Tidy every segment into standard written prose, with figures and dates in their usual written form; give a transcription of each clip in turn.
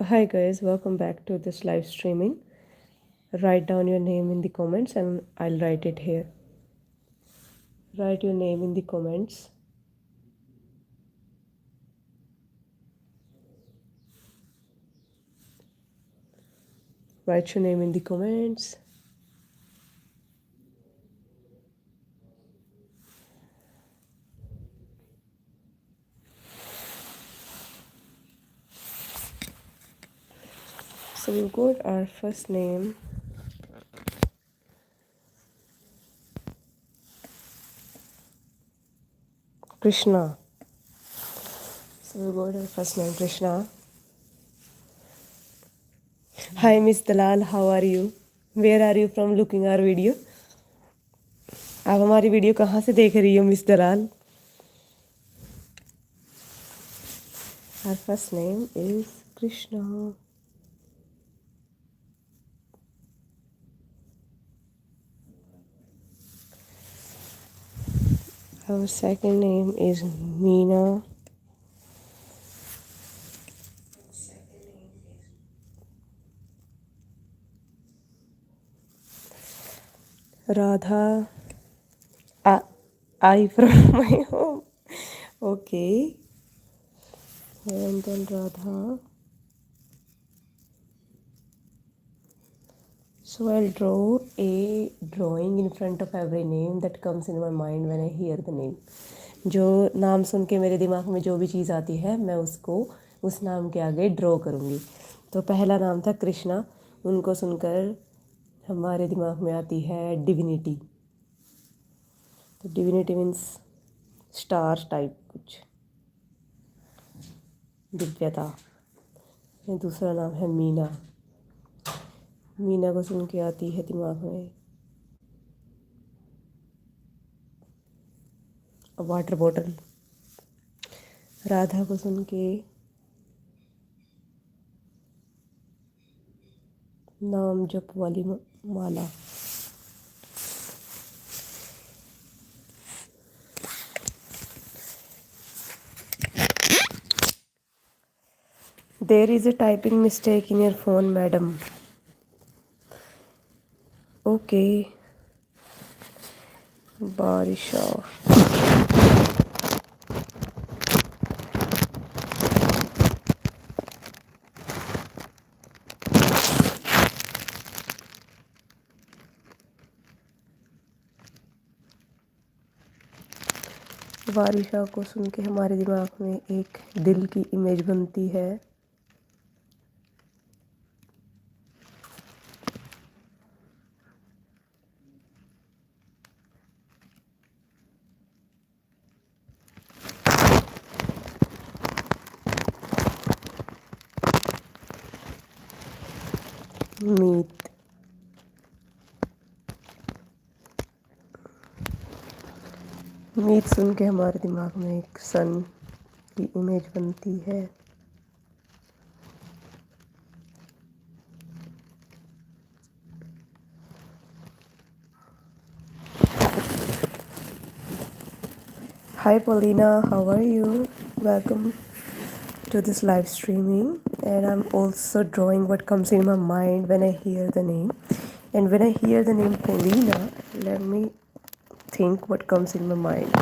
Hi guys, welcome back to this live streaming. Write down your name in the comments and I'll write it here. Write your name in the comments. Write your name in the comments. So we've got our first name, Krishna. So we've got our first name, Krishna. Hi Miss Dalal, how are you? Where are you from looking our video? आप हमारी video कहाँ से देख रही हो miss Dalal? Our first name is Krishna. Our second name is Meena. Radha. I from my home. Okay. And then Radha. So I'll draw a drawing in front of every name that comes in my mind when I hear the name. जो नाम सुन के मेरे दिमाग में जो भी चीज़ आती है मैं उसको उस नाम के आगे ड्रॉ करूँगी. तो पहला नाम था कृष्णा. उनको सुनकर हमारे दिमाग में आती है डिविनिटी. तो डिविनिटी मीन्स स्टार टाइप कुछ, दिव्यता. दूसरा नाम है मीना. मीना को सुन के आती है दिमाग में वाटर बॉटल. राधा को सुन के नाम जप वाली माला. There is a typing mistake in your phone, madam. Okay. बारिशा. बारिशा को सुन के हमारे दिमाग में एक दिल की इमेज बनती है. मीत. मीत सुन के हमारे दिमाग में एक सन की इमेज बनती है. Hi Paulina, how are you? Welcome to this live streaming. And I'm also drawing what comes in my mind when I hear the name. And when I hear the name Paulina, let me think what comes in my mind.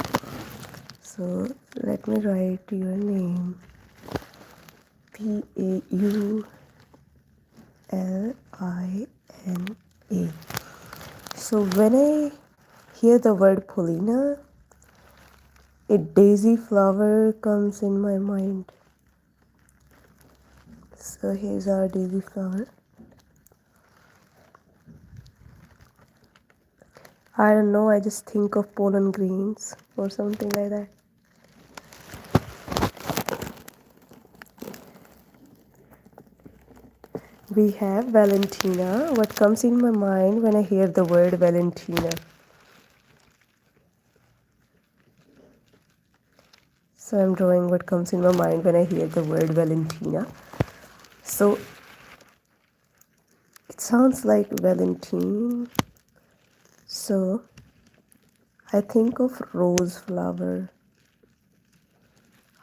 So let me write your name. Paulina. So when I hear the word Paulina, a daisy flower comes in my mind. So here's our daisy flower. I don't know, I just think of pollen greens or something like that. We have Valentina. What comes in my mind when I hear the word Valentina? So I'm drawing what comes in my mind when I hear the word Valentina. So it sounds like Valentine. So I think of rose flower.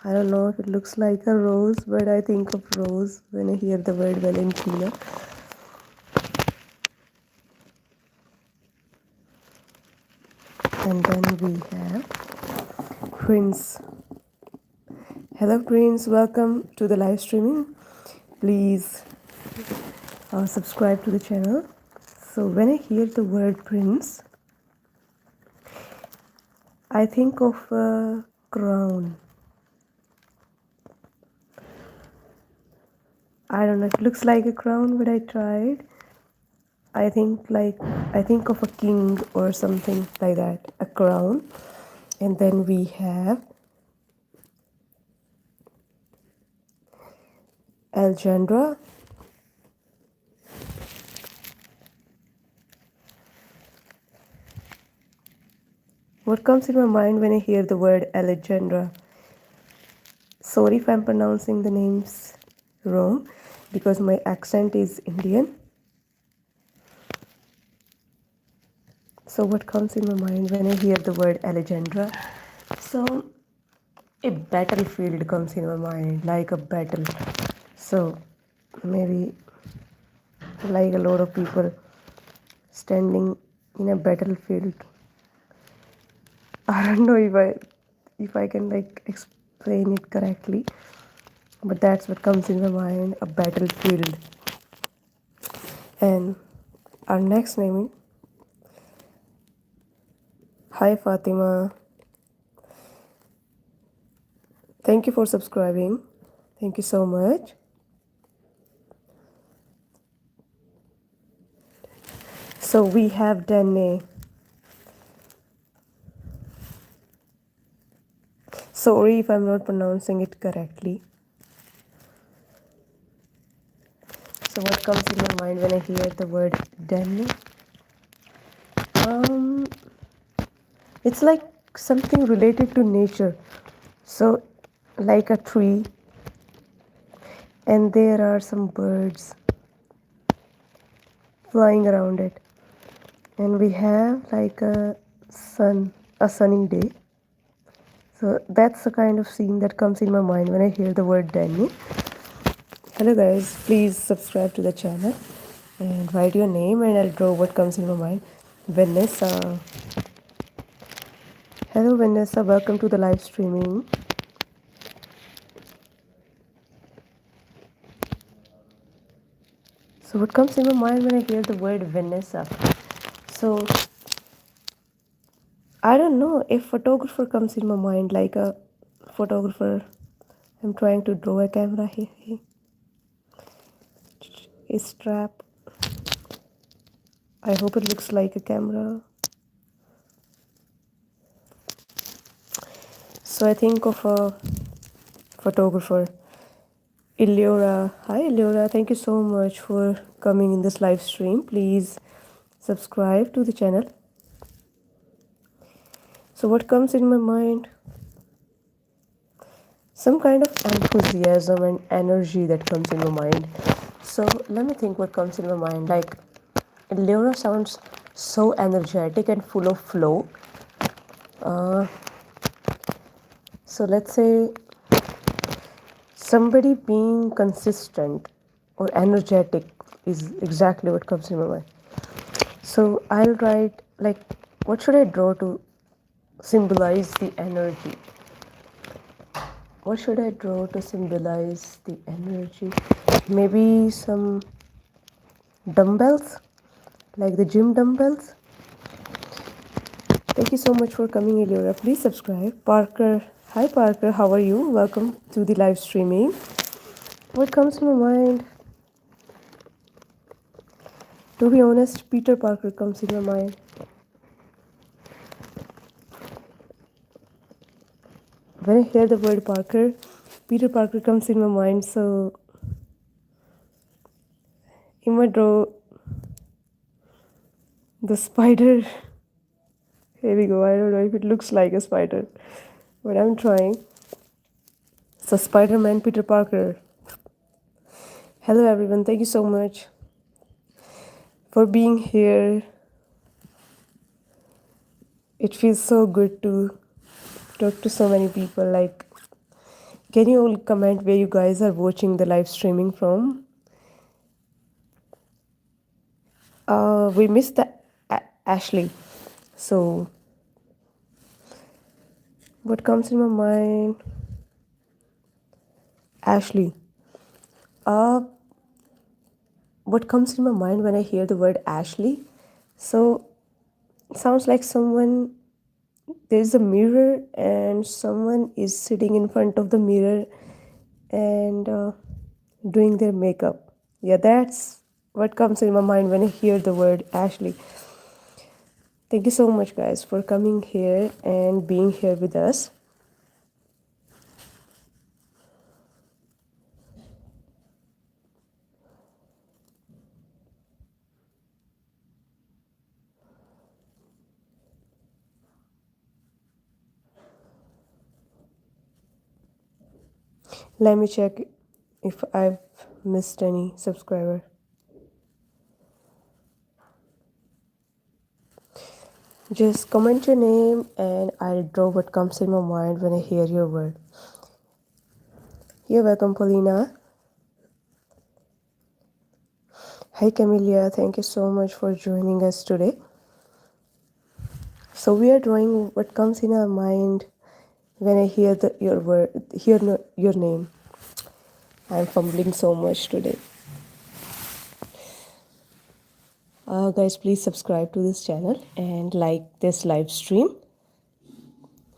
I don't know if it looks like a rose, but I think of rose when I hear the word Valentina. And then we have Prince. Hello Prince, welcome to the live streaming. Please subscribe to the channel. So when I hear the word Prince, I think of a crown. I don't know if it looks like a crown, but I tried. I think of a king or something like that, a crown. And then we have Alexandra. What comes in my mind when I hear the word Alexandra? Sorry if I'm pronouncing the names wrong because my accent is Indian. So what comes in my mind when I hear the word Alexandra? So a battlefield comes in my mind, like a battle. So maybe like a lot of people standing in a battlefield. I don't know if I can like explain it correctly, but that's what comes in my mind, a battlefield. And our next name, hi Fatima, thank you for subscribing, thank you so much. So we have Dene. Sorry if I'm not pronouncing it correctly. So what comes in my mind when I hear the word Dene? It's like something related to nature. So like a tree, and there are some birds flying around it, and we have like a sunny day. So that's the kind of scene that comes in my mind when I hear the word Danny. Hello guys, please subscribe to the channel and write your name and I'll draw what comes in my mind. Vanessa. Hello Vanessa, welcome to the live streaming. So what comes in my mind when I hear the word Vanessa? So I don't know if photographer comes in my mind, like a photographer. I'm trying to draw a camera here. A strap. I hope it looks like a camera. So I think of a photographer. Eleora. Hi Eleora, thank you so much for coming in this live stream. Please subscribe to the channel. So what comes in my mind? Some kind of enthusiasm and energy that comes in my mind. So let me think what comes in my mind. Like Eleora sounds so energetic and full of flow. So let's say somebody being consistent or energetic is exactly what comes in my mind. So I'll write like, what should I draw to symbolize the energy? What should I draw to symbolize the energy? Maybe some dumbbells, like the gym dumbbells. Thank you so much for coming, Eleora. Please subscribe. Parker. Hi Parker, how are you? Welcome to the live streaming. What comes to my mind? To be honest, Peter Parker comes in my mind. When I hear the word Parker, Peter Parker comes in my mind. So in my draw, the spider. Here we go. I don't know if it looks like a spider, but I'm trying. So Spider-Man, Peter Parker. Hello everyone. Thank you so much for being here. It feels so good to talk to so many people. Like Can you all comment where you guys are watching the live streaming from? We missed the Ashley. So what comes in my mind? Ashley. Uh, what comes in my mind when I hear the word Ashley? So it sounds like there's a mirror and someone is sitting in front of the mirror and doing their makeup. Yeah, that's what comes in my mind when I hear the word Ashley. Thank you so much, guys, for coming here and being here with us. Let me check if I've missed any subscriber. Just comment your name and I'll draw what comes in my mind when I hear your word. You're welcome, Paulina. Hi, Camelia. Thank you so much for joining us today. So we are drawing what comes in our mind when I hear your word, your name. I'm fumbling so much today. Guys, please subscribe to this channel and like this live stream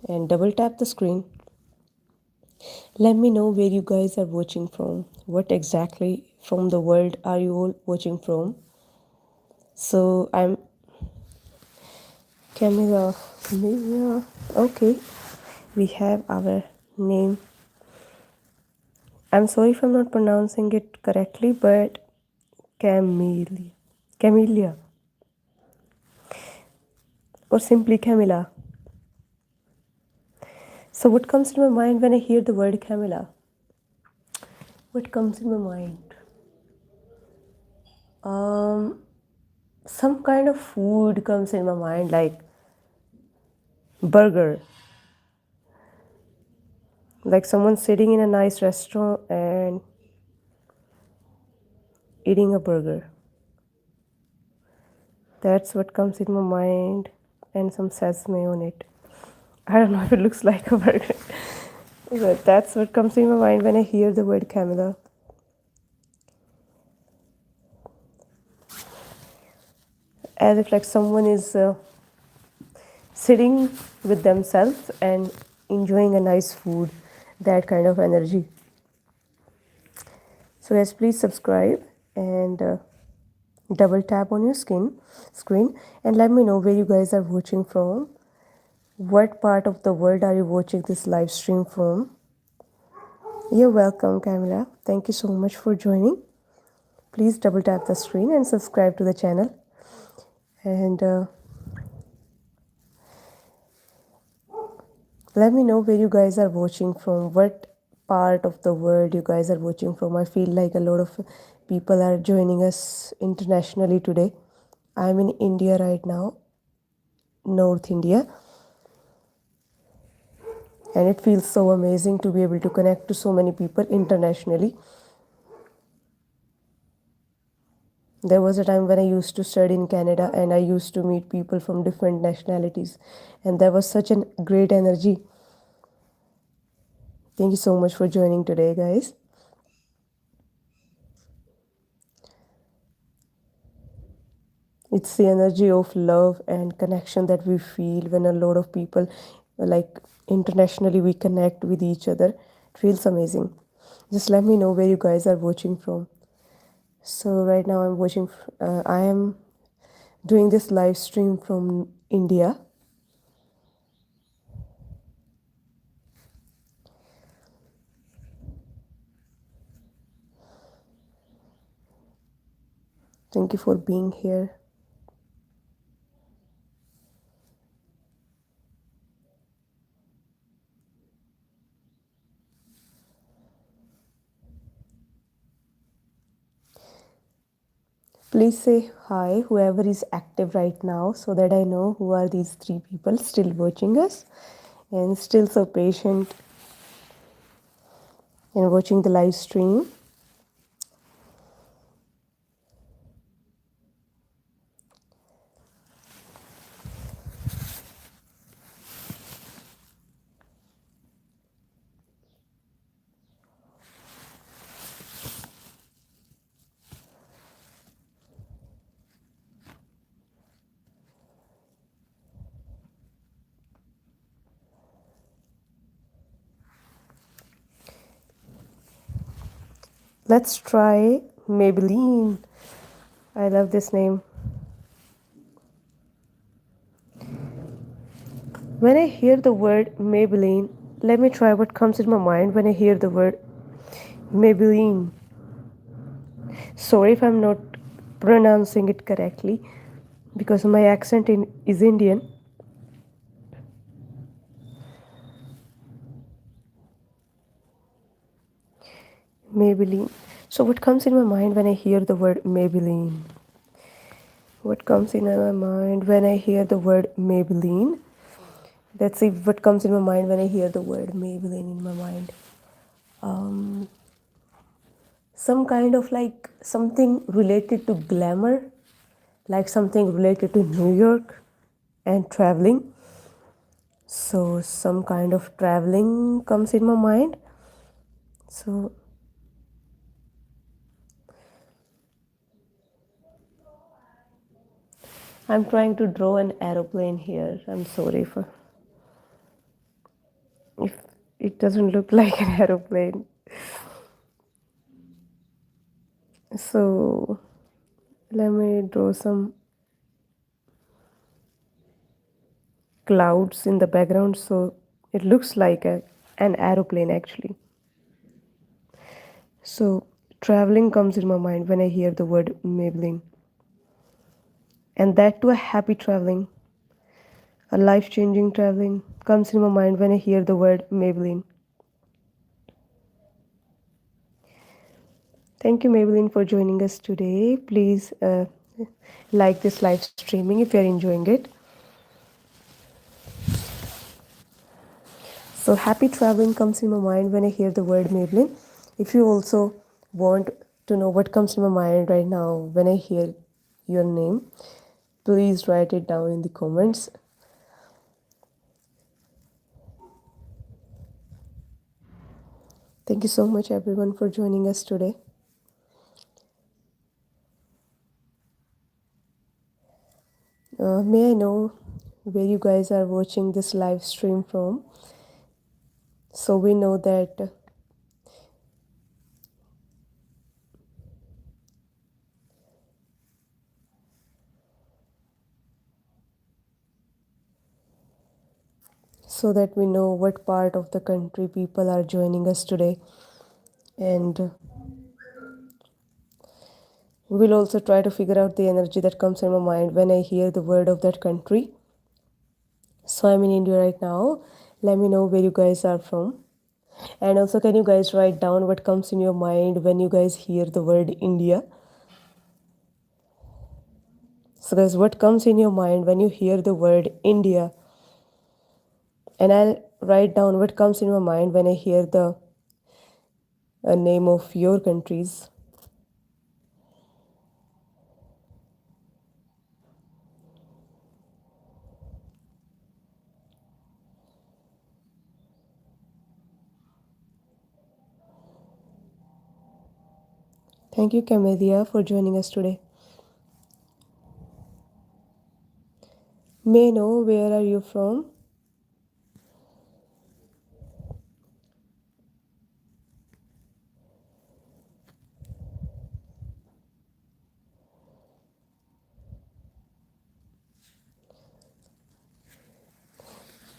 and double tap the screen. Let me know where you guys are watching from. What exactly from the world are you all watching from? So I'm Camilla. Okay, we have our name. I'm sorry if I'm not pronouncing it correctly, but Camellia, or simply Camilla. So what comes to my mind when I hear the word Camilla? What comes in my mind? Some kind of food comes in my mind, like burger. Like someone sitting in a nice restaurant and eating a burger. That's what comes in my mind, and some sesame on it. I don't know if it looks like a burger, but that's what comes in my mind when I hear the word Camilla. As if like someone is sitting with themselves and enjoying a nice food, that kind of energy. So guys, please subscribe and double tap on your screen and let me know where you guys are watching from. What part of the world are you watching this live stream from? You're welcome, Camila. Thank you so much for joining. Please double tap the screen and subscribe to the channel. And let me know where you guys are watching from. What part of the world you guys are watching from. I feel like a lot of people are joining us internationally today. I'm in India right now, North India. And it feels so amazing to be able to connect to so many people internationally. There was a time when I used to study in Canada and I used to meet people from different nationalities. And there was such a great energy. Thank you so much for joining today, guys. It's the energy of love and connection that we feel when a lot of people, like internationally, we connect with each other. It feels amazing. Just let me know where you guys are watching from. So right now I am doing this live stream from India. Thank you for being here. Please say hi, whoever is active right now, so that I know who are these 3 people still watching us and still so patient. and watching the live stream. Let's try Maybelline. I love this name. When I hear the word Maybelline, let me try what comes in my mind when I hear the word Maybelline. Sorry if I'm not pronouncing it correctly because my accent is Indian. Maybelline. So what comes in my mind when I hear the word Maybelline? What comes in my mind when I hear the word Maybelline? Let's see what comes in my mind when I hear the word Maybelline in my mind. Some kind of like something related to glamour, like something related to New York and traveling. So some kind of traveling comes in my mind. So I'm trying to draw an aeroplane here. I'm sorry if it doesn't look like an aeroplane. So let me draw some clouds in the background so it looks like an aeroplane actually. So traveling comes in my mind when I hear the word Maybelline. And that too a happy traveling, a life-changing traveling comes in my mind when I hear the word Maybelline. Thank you, Maybelline, for joining us today. Please like this live streaming if you're enjoying it. So happy traveling comes in my mind when I hear the word Maybelline. If you also want to know what comes in my mind right now when I hear your name, please write it down in the comments. Thank you so much everyone for joining us today. May I know where you guys are watching this live stream from? So we know that we know what part of the country people are joining us today. And we'll also try to figure out the energy that comes in my mind when I hear the word of that country. So I'm in India right now. Let me know where you guys are from. And also, can you guys write down what comes in your mind when you guys hear the word India? So guys, what comes in your mind when you hear the word India? And I'll write down what comes in my mind when I hear the name of your countries. Thank you, Camelia, for joining us today. May I know where are you from?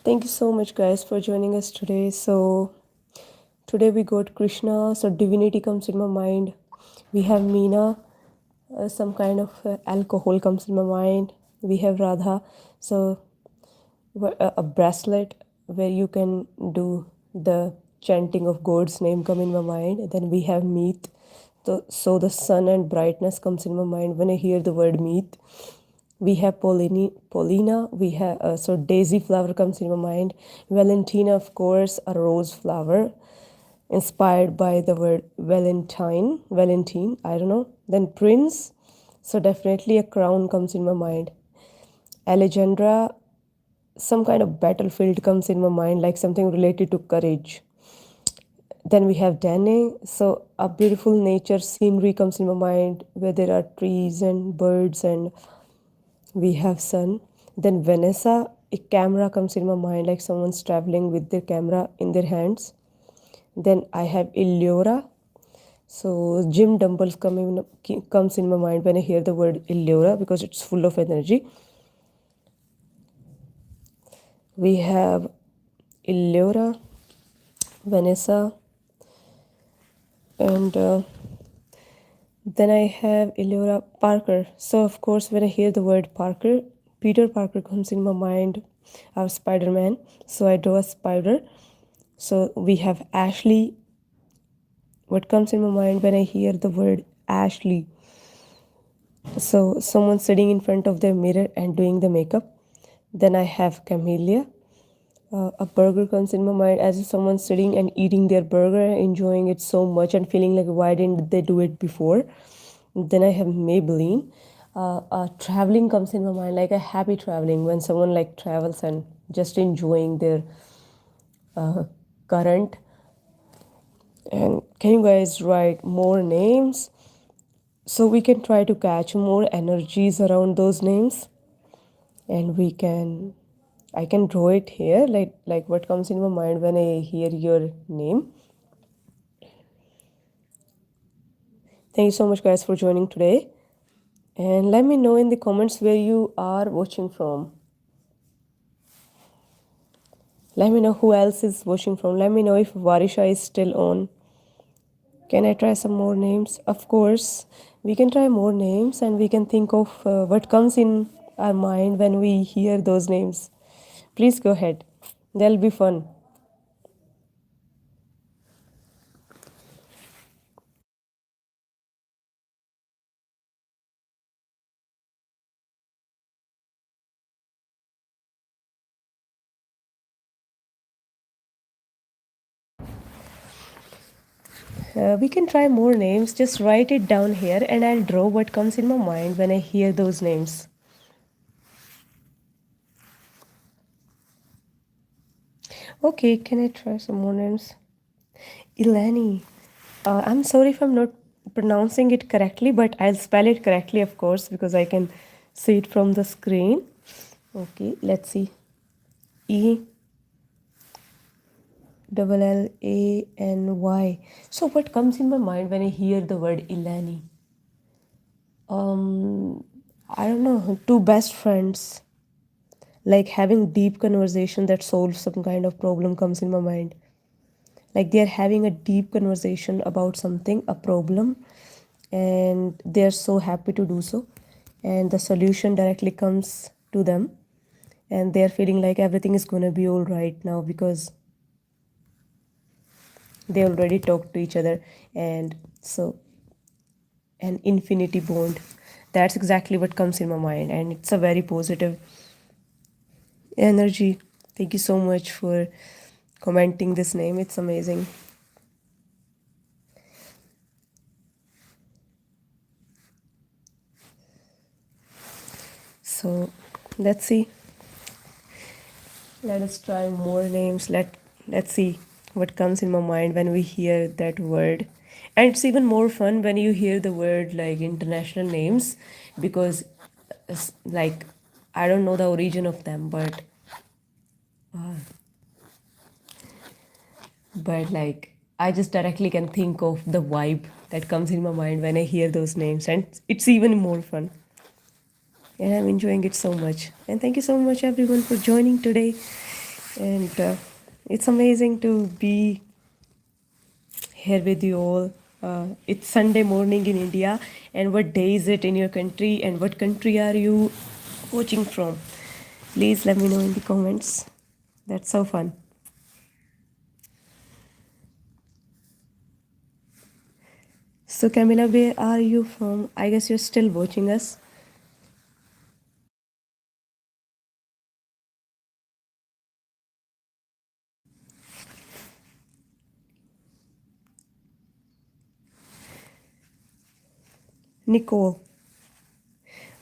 Thank you so much, guys, for joining us today. So today we got Krishna, so divinity comes in my mind. We have Meena, some kind of alcohol comes in my mind. We have Radha, so a bracelet where you can do the chanting of God's name come in my mind. Then we have Meet, so the sun and brightness comes in my mind when I hear the word Meet. We have Paulina, we have so daisy flower comes in my mind. Valentina, of course, a rose flower. inspired by the word Valentine, I don't know. Then prince, so definitely a crown comes in my mind. Alexandra, some kind of battlefield comes in my mind, like something related to courage. Then we have Dane, so a beautiful nature scenery comes in my mind where there are trees and birds, and we have sun. Then Vanessa, a camera comes in my mind, like someone's traveling with their camera in their hands. Then I have Illura, so gym dumbbells comes in my mind when I hear the word Illura because it's full of energy. We have Illura, Vanessa, and then I have Illura Parker. So of course, when I hear the word Parker, Peter Parker comes in my mind of Spider-Man. So I draw a spider. So we have Ashley. What comes in my mind when I hear the word Ashley? So someone sitting in front of their mirror and doing the makeup. Then I have Camellia. A burger comes in my mind as if someone sitting and eating their burger, enjoying it so much and feeling like why didn't they do it before. Then I have Maybelline. Traveling comes in my mind, like a happy traveling when someone like travels and just enjoying their current. And can you guys write more names so we can try to catch more energies around those names? And I can draw it here, like what comes in my mind when I hear your name. Thank you so much, guys, for joining today. And let me know in the comments where you are watching from. Let me know who else is watching from. Let me know if Varisha is still on. Can I try some more names? Of course, we can try more names and we can think of what comes in our mind when we hear those names. Please go ahead. That'll be fun. We can try more names. Just write it down here and I'll draw what comes in my mind when I hear those names. Okay, can I try some more names? Ilani. I'm sorry if I'm not pronouncing it correctly, but I'll spell it correctly, of course, because I can see it from the screen. Okay, let's see. E double L A N Y. So what comes in my mind when I hear the word Ilani? I don't know, two best friends, like having deep conversation that solves some kind of problem comes in my mind. Like they're having a deep conversation about something, a problem, and they're so happy to do so. And the solution directly comes to them, and they're feeling like everything is going to be all right now because they already talked to each other. And so an infinity bond, that's exactly what comes in my mind, and it's a very positive energy. Thank you so much for commenting this name, it's amazing. So let's see, let us try more names. Let's see what comes in my mind when we hear that word. And it's even more fun when you hear the word like international names, because like I don't know the origin of them, but like I just directly can think of the vibe that comes in my mind when I hear those names, and it's even more fun. And I'm enjoying it so much. And thank you so much, everyone, for joining today. And it's amazing to be here with you all. It's Sunday morning in India. And what day is it in your country? And what country are you watching from? Please let me know in the comments. That's so fun. So, Camila, where are you from? I guess you're still watching us. Nicole.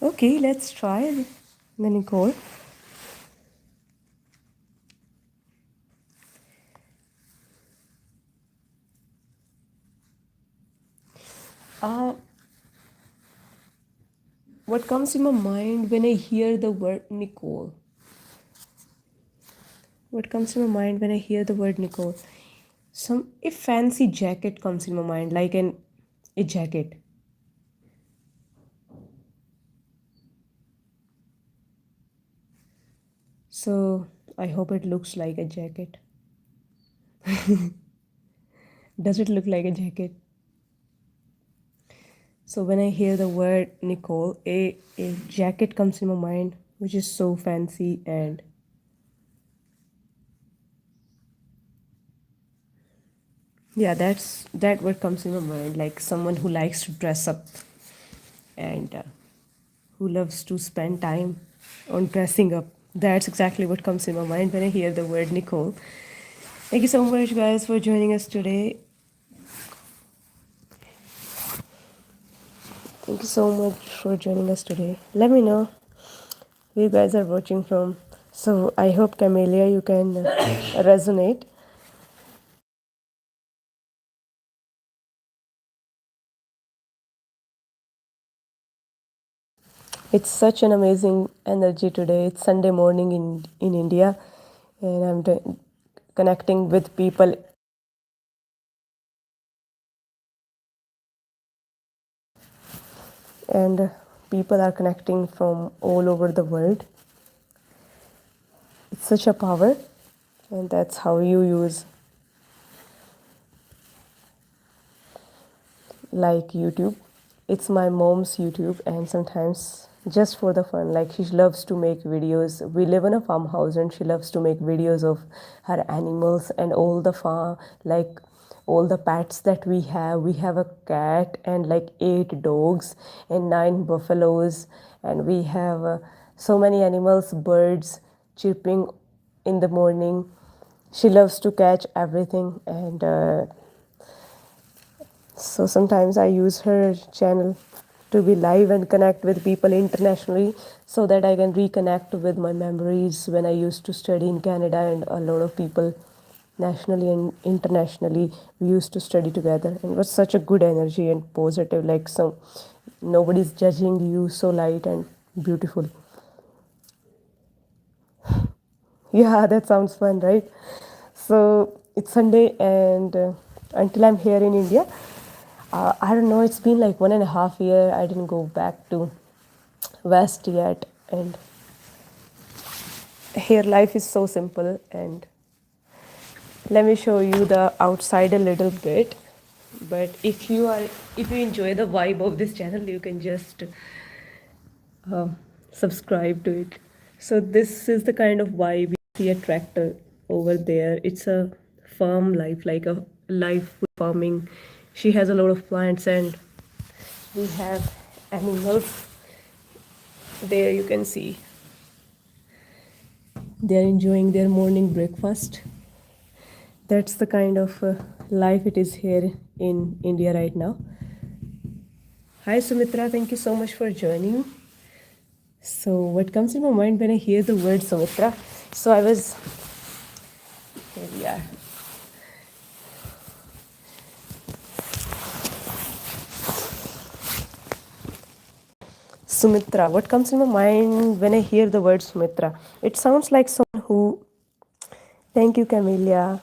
Okay, let's try the Nicole. What comes in my mind when I hear the word Nicole? What comes in my mind when I hear the word Nicole? Some a fancy jacket comes in my mind, like a jacket. So I hope it looks like a jacket. Does it look like a jacket? So when I hear the word Nicole, a jacket comes in my mind, which is so fancy and yeah, that what comes in my mind, like someone who likes to dress up and who loves to spend time on dressing up. That's exactly what comes in my mind when I hear the word Nicole. Thank you so much, guys, for joining us today. Thank you so much for joining us today. Let me know where you guys are watching from. So I hope, Camellia, you can resonate. It's such an amazing energy today. It's Sunday morning in India, and connecting with people. And people are connecting from all over the world. It's such a power, and that's how you use like YouTube. It's my mom's YouTube, and sometimes just for the fun, like she loves to make videos. We live in a farmhouse, and she loves to make videos of her animals and all the farm, like all the pets that we have. We have a cat and like 8 dogs and 9 buffaloes, and we have so many animals, birds chirping in the morning. She loves to catch everything, and so sometimes I use her channel to be live and connect with people internationally so that I can reconnect with my memories when I used to study in Canada, and a lot of people nationally and internationally we used to study together, and it was such a good energy and positive, like some nobody's judging you, so light and beautiful. Yeah, that sounds fun, right? So it's Sunday, and until I'm here in India, I don't know. It's been like 1.5 year. I didn't go back to West yet, and here life is so simple. And let me show you the outside a little bit. But if you enjoy the vibe of this channel, you can just uh, subscribe to it. So this is the kind of vibe. You see a tractor over there. It's a farm life, like a life with farming. She has a lot of plants, and we have animals. There you can see they're enjoying their morning breakfast. That's the kind of life it is here in India right now. Hi Sumitra, thank you so much for joining. So what comes in my mind when I hear the word Sumitra? So I was, here we are. Sumitra, what comes in my mind when I hear the word Sumitra? It sounds like someone who, thank you Camellia,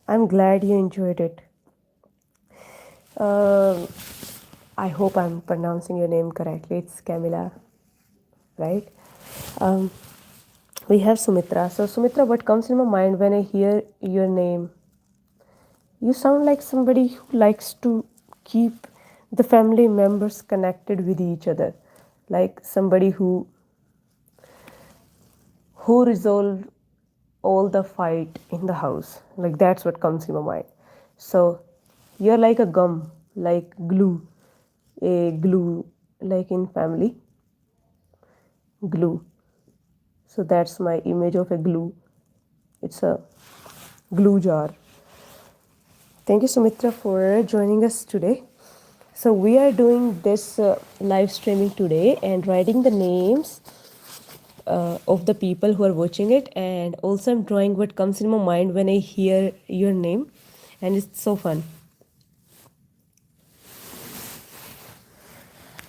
I'm glad you enjoyed it. Um I hope I'm pronouncing your name correctly. It's Camilla, right? Um, we have Sumitra. So, Sumitra, what comes in my mind when I hear your name? You sound like somebody who likes to keep the family members connected with each other, like somebody who resolve all the fight in the house. Like that's what comes in my mind. So, you're like a gum, like glue, a glue, like in family, glue. So that's my image of a glue. It's a glue jar. Thank you, Sumitra, for joining us today. So we are doing this live streaming today and writing the names of the people who are watching it, and also I'm drawing what comes in my mind when I hear your name, and it's so fun.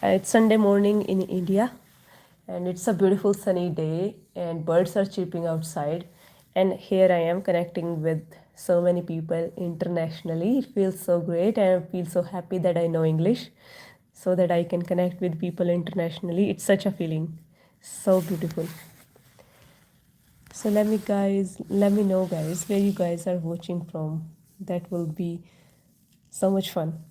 It's Sunday morning in India, and it's a beautiful sunny day, and birds are chirping outside. And here I am connecting with so many people internationally. It feels so great, and I feel so happy that I know English so that I can connect with people internationally. It's such a feeling. So beautiful. So let me know guys where you guys are watching from. That will be so much fun.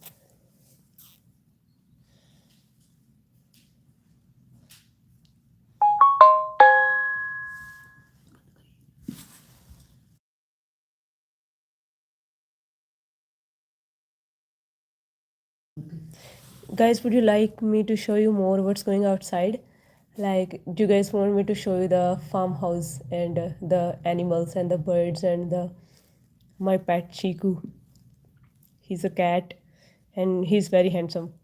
Guys, would you like me to show you more what's going outside? Like, do you guys want me to show you the farmhouse and the animals and the birds and the my pet Chiku? He's a cat and he's very handsome.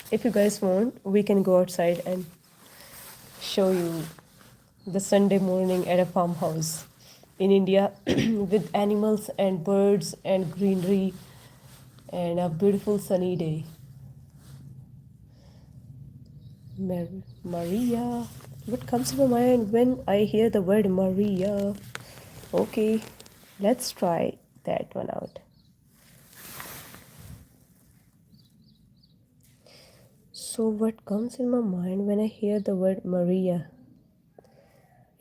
If you guys want, we can go outside and show you the Sunday morning at a farmhouse in India with animals and birds and greenery and a beautiful sunny day. Maria. What comes to my mind when I hear the word Maria? Okay, let's try that one out. So, what comes in my mind when I hear the word Maria?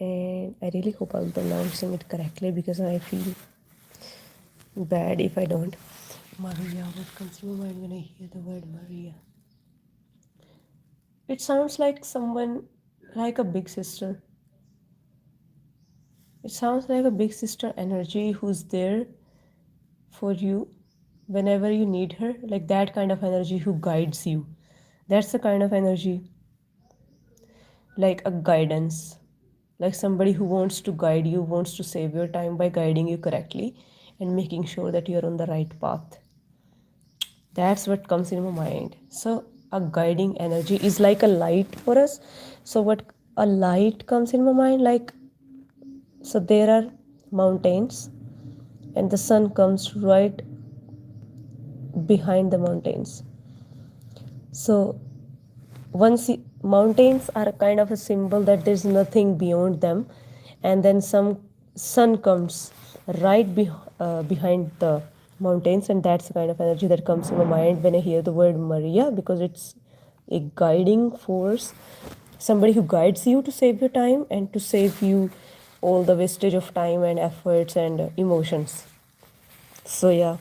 And I really hope I'm pronouncing it correctly because I feel bad if I don't. Maria, what comes to my mind when I hear the word Maria? It sounds like someone, like a big sister. It sounds like a big sister energy who's there for you whenever you need her, like that kind of energy who guides you. That's the kind of energy, like a guidance, like somebody who wants to guide you, wants to save your time by guiding you correctly and making sure that you're on the right path. That's what comes in my mind. So a guiding energy is like a light for us. So what a light comes in my mind, like, so there are mountains and the sun comes right behind the mountains. So once mountains are a kind of a symbol that there's nothing beyond them, and then some sun comes right behind the mountains, and that's the kind of energy that comes to my mind when I hear the word Maria, because it's a guiding force, somebody who guides you to save your time and to save you all the wastage of time and efforts and emotions. So yeah.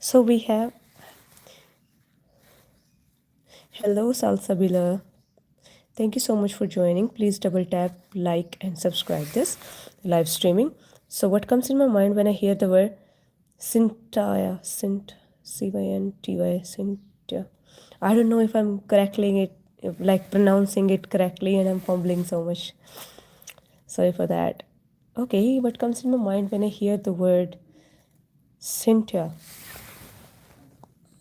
So we have, hello Salsabila. Thank you so much for joining. Please double tap, like, and subscribe this live streaming. So, what comes in my mind when I hear the word Cynthia, Cynthia, Cynthia? I don't know if I'm correctly it, like pronouncing it correctly, and I'm fumbling so much. Sorry for that. Okay, what comes in my mind when I hear the word Cynthia?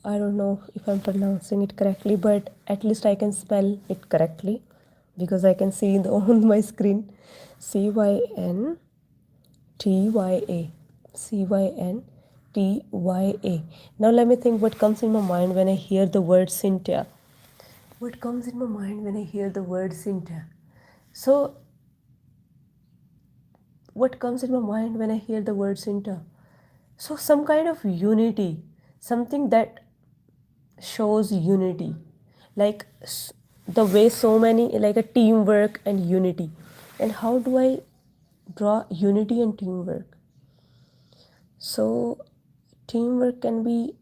I don't know if I'm pronouncing it correctly, but at least I can spell it correctly because I can see on my screen Cyntya. Cyntya. Now let me think what comes in my mind when I hear the word Cynthia. What comes in my mind when I hear the word Cynthia? So, what comes in my mind when I hear the word Cynthia? So, some kind of unity, something that shows unity, like the way so many, like a teamwork and unity. And how do I draw unity and teamwork? So teamwork can be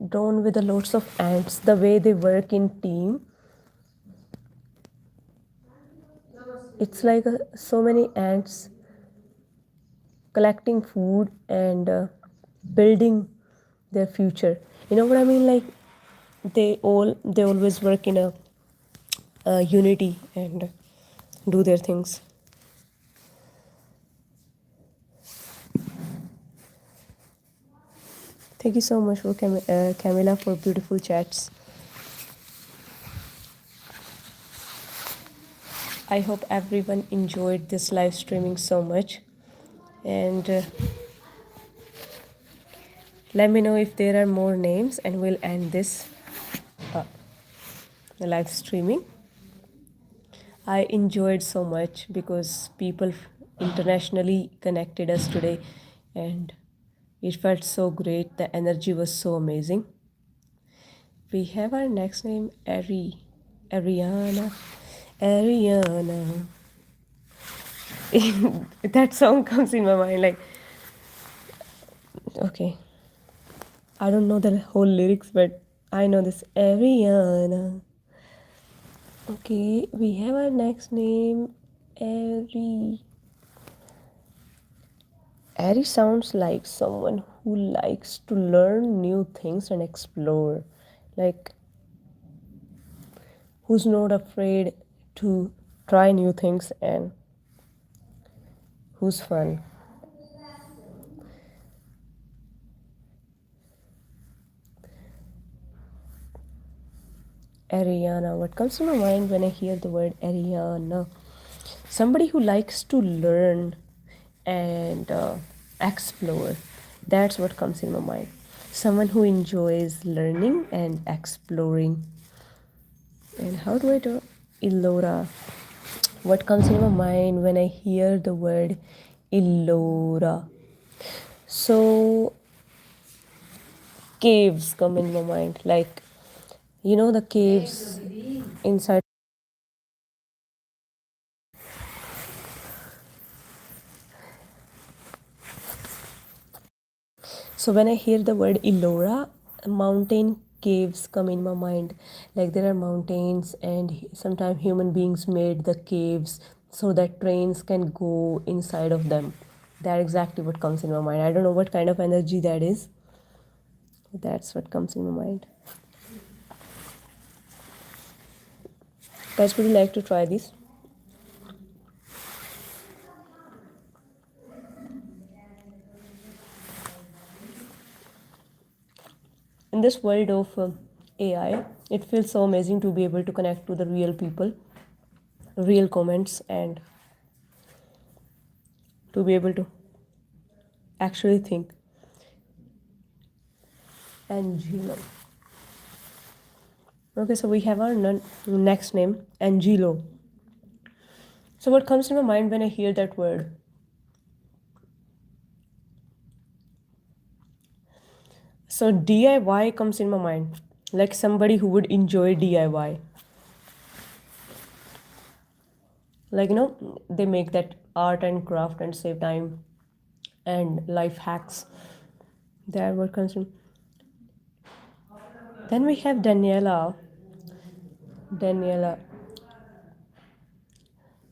drawn with a lots of ants, the way they work in team. It's like so many ants collecting food and building their future. You know what I mean? Like they always work in a unity and do their things. Thank you so much for Camilla for beautiful chats. I hope everyone enjoyed this live streaming so much, and let me know if there are more names, and we'll end this live streaming. I enjoyed so much because people internationally connected us today, and it felt so great. The energy was so amazing. We have our next name, Ariana. Ariana. That song comes in my mind like, okay, I don't know the whole lyrics, but I know this Ariana. Okay, we have our next name, Ari. Ari sounds like someone who likes to learn new things and explore, like who's not afraid to try new things and who's fun. Ariana. What comes to my mind when I hear the word Ariana? Somebody who likes to learn and explore. That's what comes in my mind. Someone who enjoys learning and exploring. And how do I do Illora? What comes in my mind when I hear the word Illora? So caves come in my mind, like the caves inside. So when I hear the word Ellora, mountain caves come in my mind. Like there are mountains, and sometimes human beings made the caves so that trains can go inside of them. That's exactly what comes in my mind. I don't know what kind of energy that is. That's what comes in my mind. Guys, would you like to try this? In this world of AI, it feels so amazing to be able to connect to the real people, real comments, and to be able to actually think. Angelo. Okay, so we have our next name, Angelo. So what comes to my mind when I hear that word? So DIY comes in my mind, like somebody who would enjoy DIY. Like they make that art and craft and save time and life hacks. That what comes in. Then we have Daniela. Daniela.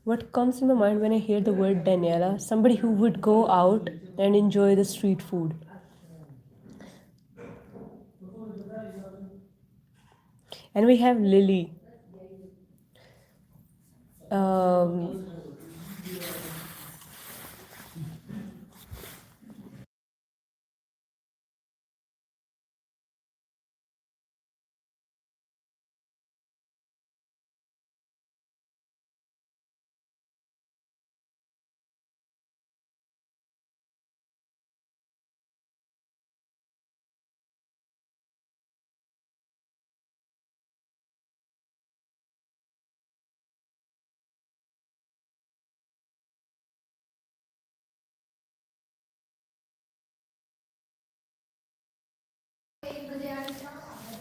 What comes in my mind when I hear the word Daniela? Somebody who would go out and enjoy the street food. And we have Lily. Um,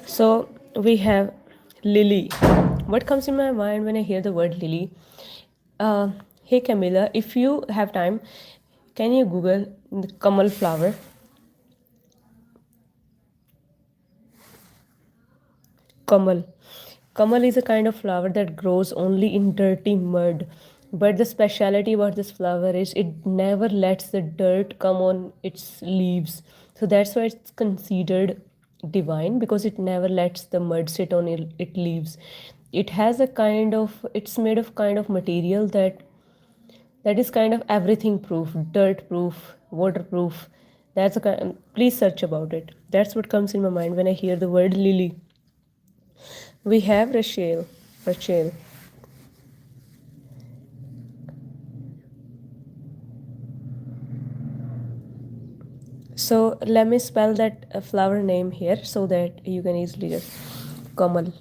So we have Lily. What comes in my mind when I hear the word Lily? Hey Camilla, if you have time, can you Google the Kamal flower? Kamal. Kamal is a kind of flower that grows only in dirty mud. But the speciality about this flower is it never lets the dirt come on its leaves. So that's why it's considered divine, because it never lets the mud sit on its leaves. it has a kind of, it's made of kind of material that is kind of everything proof, dirt proof, waterproof. That's a kind, please search about it. That's what comes in my mind when I hear the word lily. We have Rachel. Rachel. So let me spell that flower name here so that you can easily just Kamal.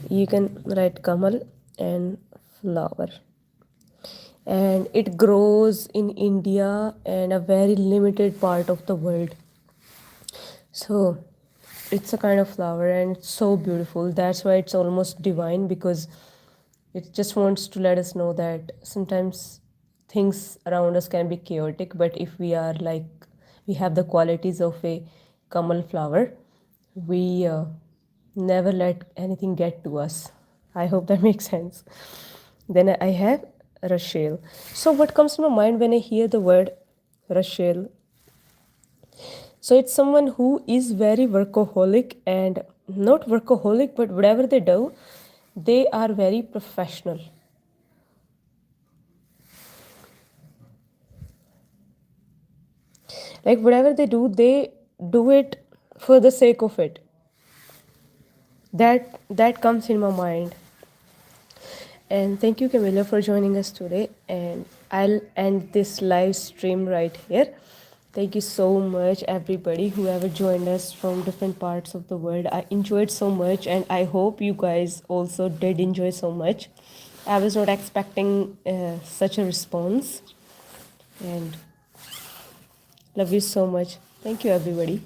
You can write Kamal and flower. And it grows in India and a very limited part of the world. So it's a kind of flower and it's so beautiful. That's why it's almost divine, because it just wants to let us know that sometimes things around us can be chaotic, but if we are like, we have the qualities of a Kamal flower, we never let anything get to us. I hope that makes sense. Then I have Rachel. So what comes to my mind when I hear the word Rachel? So it's someone who is very workaholic, and not workaholic, but whatever they do, they are very professional. Like whatever they do it for the sake of it. That comes in my mind. And thank you, Camilla, for joining us today. And I'll end this live stream right here. Thank you so much, everybody, whoever joined us from different parts of the world. I enjoyed so much, and I hope you guys also did enjoy so much. I was not expecting such a response. And love you so much. Thank you, everybody.